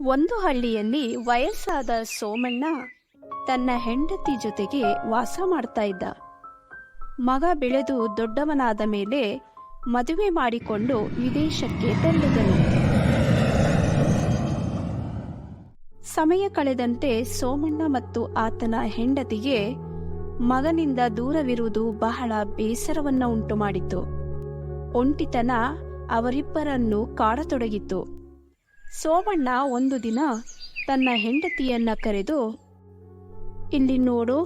ಒಂದು ಹಳ್ಳಿಯಲ್ಲಿ ವಯಸ್ಸಾದ ಸೋಮಣ್ಣ ತನ್ನ ಹೆಂಡತಿ ಜೊತೆಗೆ ವಾಸ ಮಾಡ್ತಾ ಇದ್ದ. ಮಗ ಬೆಳೆದು ದೊಡ್ಡವನಾದ ಮೇಲೆ ಮದುವೆ ಮಾಡಿಕೊಂಡು ವಿದೇಶಕ್ಕೆ ತೆರಳಿದನು. ಸಮಯ ಕಳೆದಂತೆ ಸೋಮಣ್ಣ ಮತ್ತು ಆತನ ಹೆಂಡತಿಗೆ ಮಗನಿಂದ ದೂರವಿರುವುದು ಬಹಳ ಬೇಸರವನ್ನ ಉಂಟು ಮಾಡಿತು. ಒಂಟಿತನ ಅವರಿಬ್ಬರನ್ನು ಕಾಡತೊಡಗಿತು. ಸೋಮಣ್ಣ ಒಂದು ದಿನ ತನ್ನ ಹೆಂಡತಿಯನ್ನ ಕರೆದು, ಇಲ್ಲಿ ನೋಡು,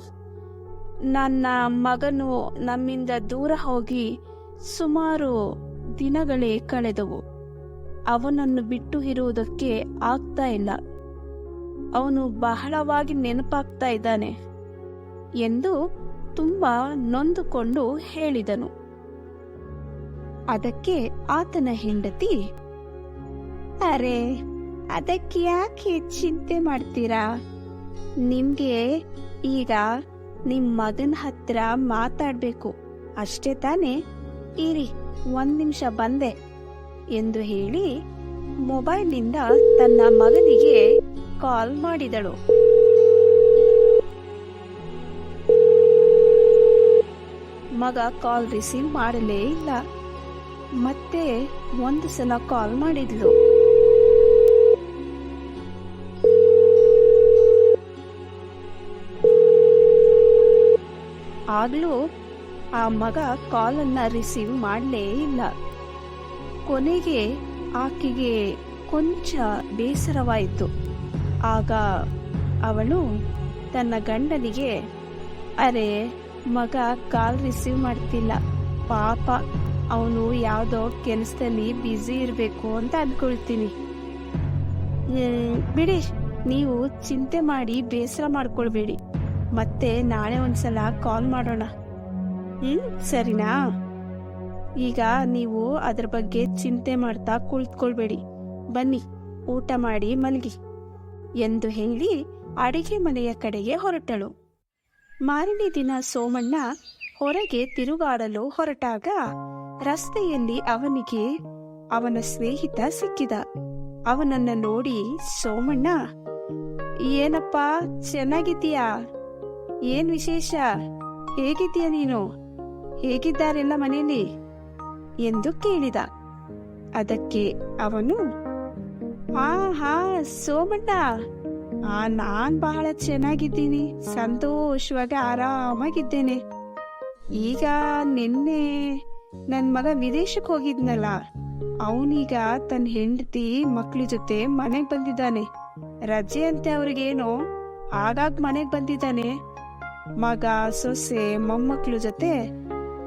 ನನ್ನ ಮಗನು ನಮ್ಮಿಂದ ದೂರ ಹೋಗಿ ಸುಮಾರು ದಿನಗಳೇ ಕಳೆದವು. ಅವನನ್ನು ಬಿಟ್ಟು ಇರುವುದಕ್ಕೆ ಆಗ್ತಾ ಇಲ್ಲ. ಅವನು ಬಹಳವಾಗಿ ನೆನಪಾಗ್ತಾ ಇದ್ದಾನೆ ಎಂದು ತುಂಬಾ ನೊಂದುಕೊಂಡು ಹೇಳಿದನು. ಅದಕ್ಕೆ ಆತನ ಹೆಂಡತಿ, ಅರೆ, ಅದಕ್ಕೆ ಯಾಕೆ ಚಿಂತೆ ಮಾಡ್ತೀರಾ? ನಿಮ್ಗೆ ಈಗ ನಿಮ್ ಮಗನ ಹತ್ರ ಮಾತಾಡ್ಬೇಕು ಅಷ್ಟೇ ತಾನೇ? ಇರಿ, 1 ನಿಮಿಷ ಬಂದೆ ಎಂದು ಹೇಳಿ ಮೊಬೈಲ್ನಿಂದ ತನ್ನ ಮಗನಿಗೆ ಕಾಲ್ ಮಾಡಿದಳು. ಮಗ ಕಾಲ್ ರಿಸೀವ್ ಮಾಡಲೇ ಇಲ್ಲ. ಮತ್ತೆ 1 ಸಲ ಕಾಲ್ ಮಾಡಿದ್ಲು. ಆಗ್ಲೂ ಆ ಮಗ ಕಾಲನ್ನ ರಿಸೀವ್ ಮಾಡಲೇ ಇಲ್ಲ. ಕೊನೆಗೆ ಆಕೆಗೆ ಕೊಂಚ ಬೇಸರವಾಯಿತು. ಆಗ ಅವಳು ತನ್ನ ಗಂಡನಿಗೆ, ಅರೆ, ಮಗ ಕಾಲ್ ರಿಸೀವ್ ಮಾಡ್ತಿಲ್ಲ, ಪಾಪ, ಅವನು ಯಾವುದೋ ಕೆಲಸದಲ್ಲಿ ಬ್ಯುಸಿ ಇರಬೇಕು ಅಂತ ಅಂದ್ಕೊಳ್ತೀನಿ. ಬಿಡಿ, ನೀವು ಚಿಂತೆ ಮಾಡಿ ಬೇಸರ ಮಾಡ್ಕೊಳ್ಬೇಡಿ, ಮತ್ತೆ ನಾಳೆ ಒಂದ್ಸಲ ಕಾಲ್ ಮಾಡೋಣ, ಸರಿನಾ? ಈಗ ನೀವು ಅದ್ರ ಬಗ್ಗೆ ಚಿಂತೆ ಮಾಡ್ತಾ ಕುಳಿತುಕೊಳ್ಬೇಡಿ, ಬನ್ನಿ ಊಟ ಮಾಡಿ ಮಲಗಿ ಎಂದು ಹೇಳಿ ಅಡಿಗೆ ಮನೆಯ ಕಡೆಗೆ ಹೊರಟಳು. ಮಾರನೇ ದಿನ ಸೋಮಣ್ಣ ಹೊರಗೆ ತಿರುಗಾಡಲು ಹೊರಟಾಗ ರಸ್ತೆಯಲ್ಲಿ ಅವನಿಗೆ ಅವನ ಸ್ನೇಹಿತ ಸಿಕ್ಕಿದ. ಅವನನ್ನ ನೋಡಿ ಸೋಮಣ್ಣ, ಏನಪ್ಪ, ಚೆನ್ನಾಗಿದ್ದೀಯಾ? ಏನ್ ವಿಶೇಷ? ಹೇಗಿದ್ದೀಯ ನೀನು? ಹೇಗಿದ್ದಾರೆಲ್ಲ ಮನೆಯಲ್ಲಿ ಎಂದು ಕೇಳಿದ. ಅದಕ್ಕೆ ಅವನು, ಹಾ ಸೋಮಣ್ಣ, ನಾನ್ ಬಹಳ ಚೆನ್ನಾಗಿದ್ದೀನಿ, ಸಂತೋಷವಾಗಿ ಆರಾಮಾಗಿದ್ದೇನೆ. ಈಗ ನಿನ್ನೆ ನನ್ ಮಗ ವಿದೇಶಕ್ಕೆ ಹೋಗಿದ್ನಲ್ಲ, ಅವನೀಗ ತನ್ನ ಹೆಂಡತಿ ಮಕ್ಳ ಜೊತೆ ಮನೆಗ್ ಬಂದಿದ್ದಾನೆ. ರಜೆ ಅಂತೆ ಅವ್ರಿಗೇನೋ, ಆಗಾಗ ಮನೆಗ್ ಬಂದಿದ್ದಾನೆ. ಮಗ, ಸೊಸೆ, ಮೊಮ್ಮಕ್ಳು ಜೊತೆ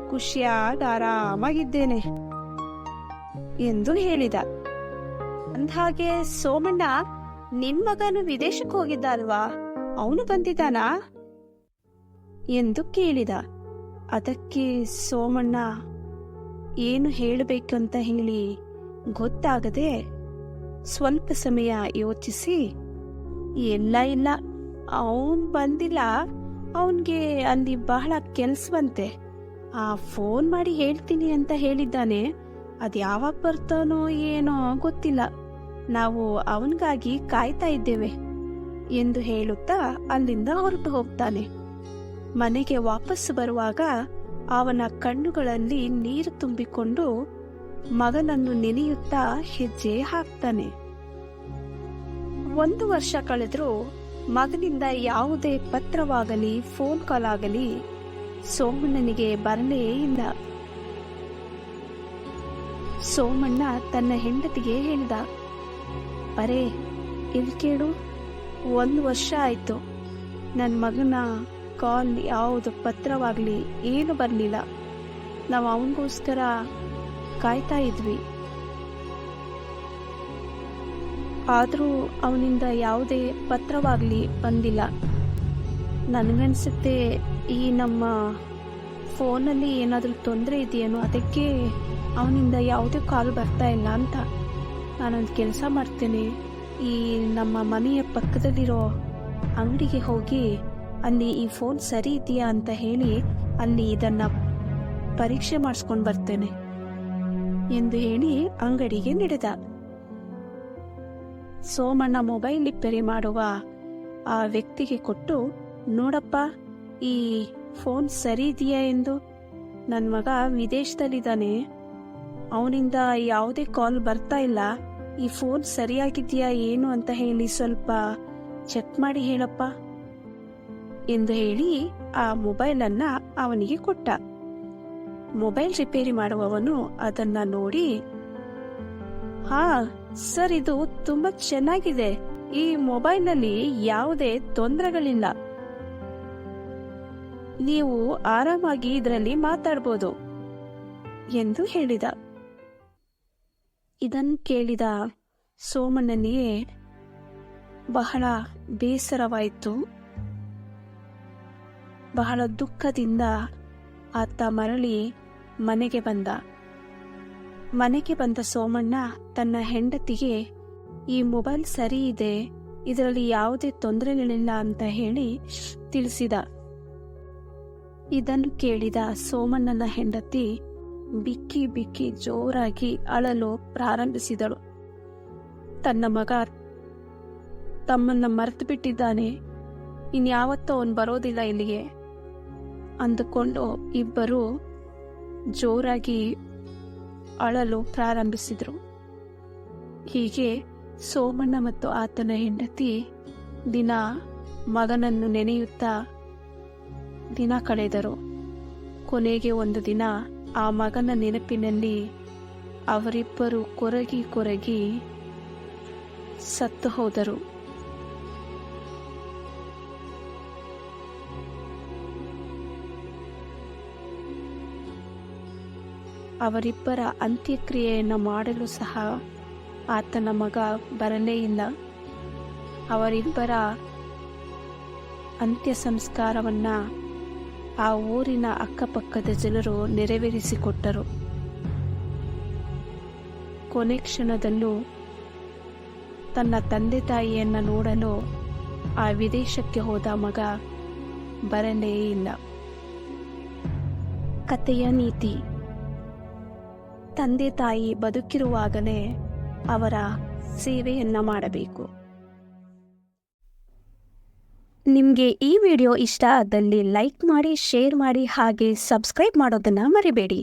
ಖುಷಿಯಾಗಿ ಆರಾಮಾಗಿದ್ದೇನೆ ಎಂದು ಹೇಳಿದ. ಅಂದ್ಹಾಗೆ ಸೋಮಣ್ಣ, ನಿನ್ ಮಗನು ವಿದೇಶಕ್ಕೆ ಹೋಗಿದ್ದ ಅಲ್ವಾ, ಅವನು ಬಂದಿದ್ದಾನಾ ಎಂದು ಕೇಳಿದ. ಅದಕ್ಕೆ ಸೋಮಣ್ಣ ಏನು ಹೇಳಬೇಕಂತ ಹೇಳಿ ಗೊತ್ತಾಗದೆ ಸ್ವಲ್ಪ ಸಮಯ ಯೋಚಿಸಿ, ಇಲ್ಲ, ಅವನ್ ಬಂದಿಲ್ಲ, ಅವನ್ಗೆ ಅಲ್ಲಿ ಬಹಳ ಕೆಲ್ಸವಂತೆ, ಫೋನ್ ಮಾಡಿ ಹೇಳ್ತೀನಿ ಅಂತ ಹೇಳಿದ್ದಾನೆ. ಅದ್ ಯಾವಾಗ ಬರ್ತಾನೋ ಏನೋ ಗೊತ್ತಿಲ್ಲ, ನಾವು ಅವನಿಗಾಗಿ ಕಾಯ್ತಾ ಇದ್ದೇವೆ ಎಂದು ಹೇಳುತ್ತಾ ಅಲ್ಲಿಂದ ಹೊರಟು ಹೋಗ್ತಾನೆ. ಮನೆಗೆ ವಾಪಸ್ ಬರುವಾಗ ಅವನ ಕಣ್ಣುಗಳಲ್ಲಿ ನೀರು ತುಂಬಿಕೊಂಡು ಮಗನನ್ನು ನೆನೆಯುತ್ತಾ ಹೆಜ್ಜೆ ಹಾಕ್ತಾನೆ. 1 ವರ್ಷ ಕಳೆದ್ರೂ ಮಗನಿಂದ ಯಾವುದೇ ಪತ್ರವಾಗಲಿ ಫೋನ್ ಕಾಲ್ ಆಗಲಿ ಸೋಮಣ್ಣನಿಗೆ ಬರಲೇ ಇಲ್ಲ. ಸೋಮಣ್ಣ ತನ್ನ ಹೆಂಡತಿಗೆ ಹೇಳಿದ, ಅರೆ, ಇಲ್ಲಿ ಕೇಳು, 1 ವರ್ಷ ಆಯ್ತು, ನನ್ನ ಮಗನ ಕಾಲ್ ಯಾವುದು ಪತ್ರವಾಗ್ಲಿ ಏನು ಬರಲಿಲ್ಲ. ನಾವು ಅವನಿಗೋಸ್ಕರ ಕಾಯ್ತಾ ಇದ್ವಿ, ಆದರೂ ಅವನಿಂದ ಯಾವುದೇ ಪತ್ರವಾಗ್ಲಿ ಬಂದಿಲ್ಲ. ನನಗನ್ಸುತ್ತೆ ಈ ನಮ್ಮ ಫೋನಲ್ಲಿ ಏನಾದರೂ ತೊಂದರೆ ಇದೆಯೇನೋ, ಅದಕ್ಕೆ ಅವನಿಂದ ಯಾವುದೇ ಕಾಲ್ ಬರ್ತಾ ಇಲ್ಲ ಅಂತ. ನಾನೊಂದು ಕೆಲಸ ಮಾಡ್ತೇನೆ, ಈ ನಮ್ಮ ಮನೆಯ ಪಕ್ಕದಲ್ಲಿರೋ ಅಂಗಡಿಗೆ ಹೋಗಿ ಅಲ್ಲಿ ಈ ಫೋನ್ ಸರಿ ಇದೆಯಾ ಅಂತ ಹೇಳಿ ಅಲ್ಲಿ ಇದನ್ನ ಪರೀಕ್ಷೆ ಮಾಡಿಸ್ಕೊಂಡು ಬರ್ತೇನೆ ಎಂದು ಹೇಳಿ ಅಂಗಡಿಗೆ ನಡೆದ. ಸೋಮಣ್ಣ ಮೊಬೈಲ್ ರಿಪೇರಿ ಮಾಡುವ ಆ ವ್ಯಕ್ತಿಗೆ ಕೊಟ್ಟು, ನೋಡಪ್ಪ, ಈ ಫೋನ್ ಸರಿ ಇದೆಯಾ ಎಂದು. ನನ್ನ ಮಗ ವಿದೇಶದಲ್ಲಿದ್ದಾನೆ, ಅವನಿಂದ ಯಾವುದೇ ಕಾಲ್ ಬರ್ತಾ ಇಲ್ಲ. ಈ ಫೋನ್ ಸರಿಯಾಗಿದೆಯಾ ಏನು ಅಂತ ಹೇಳಿ ಸ್ವಲ್ಪ ಚೆಕ್ ಮಾಡಿ ಹೇಳಪ್ಪ ಎಂದು ಹೇಳಿ ಆ ಮೊಬೈಲನ್ನ ಅವನಿಗೆ ಕೊಟ್ಟ. ಮೊಬೈಲ್ ರಿಪೇರಿ ಮಾಡುವವನು ಅದನ್ನ ನೋಡಿ, ಹಾ ಸರ್, ಇದು ತುಂಬಾ ಚೆನ್ನಾಗಿದೆ. ಈ ಮೊಬೈಲ್ನಲ್ಲಿ ಯಾವುದೇ ತೊಂದರೆಗಳಿಲ್ಲ. ನೀವು ಆರಾಮಾಗಿ ಇದರಲ್ಲಿ ಮಾತಾಡ್ಬೋದು ಎಂದು ಹೇಳಿದ. ಇದನ್ನು ಕೇಳಿದ ಸೋಮಣ್ಣನಿಗೆ ಬಹಳ ಬೇಸರವಾಯಿತು. ಬಹಳ ದುಃಖದಿಂದ ಆತ ಮರಳಿ ಮನೆಗೆ ಬಂದ. ಮನೆಗೆ ಬಂದ ಸೋಮಣ್ಣ ತನ್ನ ಹೆಂಡತಿಗೆ ಈ ಮೊಬೈಲ್ ಸರಿ ಇದೆ, ಇದರಲ್ಲಿ ಯಾವುದೇ ತೊಂದರೆಗಳಿಲ್ಲ ಅಂತ ಹೇಳಿ ತಿಳಿಸಿದ. ಇದನ್ನು ಕೇಳಿದ ಸೋಮಣ್ಣನ ಹೆಂಡತಿ ಬಿಕ್ಕಿ ಬಿಕ್ಕಿ ಜೋರಾಗಿ ಅಳಲು ಪ್ರಾರಂಭಿಸಿದಳು. ತನ್ನ ಮಗ ತಮ್ಮನ್ನ ಮರೆತು ಬಿಟ್ಟಿದ್ದಾನೆ, ಇನ್ಯಾವತ್ತೂ ಅವನು ಬರೋದಿಲ್ಲ ಇಲ್ಲಿಗೆ ಅಂದುಕೊಂಡು ಇಬ್ಬರು ಜೋರಾಗಿ ಅಳಲು ಪ್ರಾರಂಭಿಸಿದರು. ಹೀಗೆ ಸೋಮಣ್ಣ ಮತ್ತು ಆತನ ಹೆಂಡತಿ ದಿನ ಮಗನನ್ನು ನೆನೆಯುತ್ತಾ ದಿನ ಕಳೆದರು. ಕೊನೆಗೆ ಒಂದು ದಿನ ಆ ಮಗನ ನೆನಪಿನಲ್ಲಿ ಅವರಿಬ್ಬರು ಕೊರಗಿ ಕೊರಗಿ ಸತ್ತು ಹೋದರು. ಅವರಿಬ್ಬರ ಅಂತ್ಯಕ್ರಿಯೆಯನ್ನು ಮಾಡಲು ಸಹ ಆತನ ಮಗ ಬರಲೇ ಇಲ್ಲ. ಅವರಿಬ್ಬರ ಅಂತ್ಯ ಸಂಸ್ಕಾರವನ್ನ ಆ ಊರಿನ ಅಕ್ಕಪಕ್ಕದ ಜನರು ನೆರವೇರಿಸಿಕೊಟ್ಟರು. ಕೊನೆ ಕ್ಷಣದಲ್ಲೂ ತನ್ನ ತಂದೆ ತಾಯಿಯನ್ನ ನೋಡಲು ಆ ವಿದೇಶಕ್ಕೆ ಹೋದ ಮಗ ಬರಲೇ ಇಲ್ಲ. ಕಥೆಯ ನೀತಿ: ತಂದೆ ತಾಯಿ ಬದುಕಿರುವಾಗಲೇ ಅವರ ಸೇವೆಯನ್ನ ಮಾಡಬೇಕು. ನಿಮಗೆ ಈ ವಿಡಿಯೋ ಇಷ್ಟ ಆದಲ್ಲಿ ಲೈಕ್ ಮಾಡಿ, ಶೇರ್ ಮಾಡಿ, ಹಾಗೆ ಸಬ್ಸ್ಕ್ರೈಬ್ ಮಾಡೋದನ್ನ ಮರಿಬೇಡಿ.